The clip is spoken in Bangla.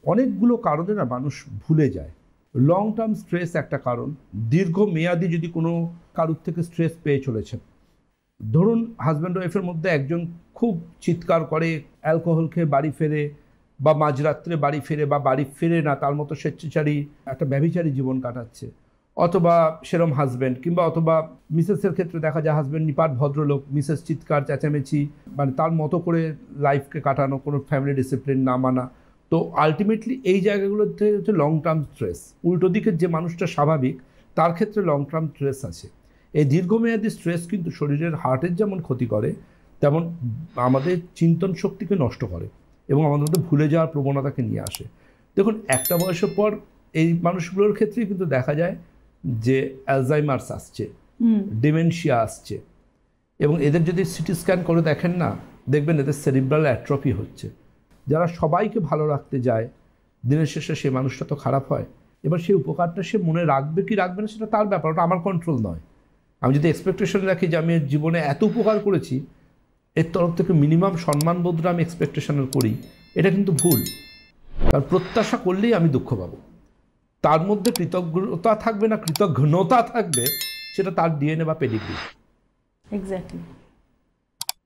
অনেকগুলো কারণে না মানুষ ভুলে যায়। লং টার্ম স্ট্রেস একটা কারণ। দীর্ঘমেয়াদী যদি কোনো কারোর থেকে স্ট্রেস পেয়ে চলেছেন, ধরুন হাজব্যান্ড ওয়াইফের মধ্যে একজন খুব চিৎকার করে, অ্যালকোহল খেয়ে বাড়ি ফেরে, বা মাঝরাত্রে বাড়ি ফেরে, বা বাড়ি ফেরে না, তার মতো স্বেচ্ছাচারী একটা ব্যভিচারী জীবন কাটাচ্ছে, অথবা সেরম হাজব্যান্ড, কিংবা অথবা মিসেসের ক্ষেত্রে দেখা যায় হাজব্যান্ড নিপাট ভদ্রলোক, মিসেস চিৎকার চেঁচামেচি, মানে তার মতো করে লাইফকে কাটানো, কোনো ফ্যামিলি ডিসিপ্লিন না মানা। তো আলটিমেটলি এই জায়গাগুলোতে হচ্ছে লং টার্ম স্ট্রেস। উল্টো দিকের যে মানুষটা স্বাভাবিক, তার ক্ষেত্রে লং টার্ম স্ট্রেস আছে। এই দীর্ঘমেয়াদী স্ট্রেস কিন্তু শরীরের হার্টের যেমন ক্ষতি করে, তেমন আমাদের চিন্তন শক্তিকে নষ্ট করে এবং আমাদের মধ্যে ভুলে যাওয়ার প্রবণতাকে নিয়ে আসে। দেখুন, একটা বয়সের পর এই মানুষগুলোর ক্ষেত্রেই কিন্তু দেখা যায় যে অ্যালজাইমার্স আসছে, ডিমেনশিয়া আসছে, এবং এদের যদি সিটি স্ক্যান করে দেখেন না, দেখবেন এদের সেরিব্রাল অ্যাট্রফি হচ্ছে। যারা সবাইকে ভালো রাখতে যায়, দিনের শেষে সে মানুষটা তো খারাপ হয়। এবার সেই উপকারটা সে মনে রাখবে কি রাখবে না সেটা তার ব্যাপার, ওটা আমার কন্ট্রোল নয়। আমি যদি এক্সপেকটেশন রাখি যে আমি জীবনে এত উপকার করেছি, এর তরফ থেকে মিনিমাম সম্মানবোধটা আমি এক্সপেকটেশনের করি, এটা কিন্তু ভুল। কারণ প্রত্যাশা করলেই আমি দুঃখ পাবো। তার মধ্যে কৃতজ্ঞতা থাকবে না কৃতজ্ঞতা থাকবে, সেটা তার ডিএনএ বা পেডিগ্রি। এক্স্যাক্টলি।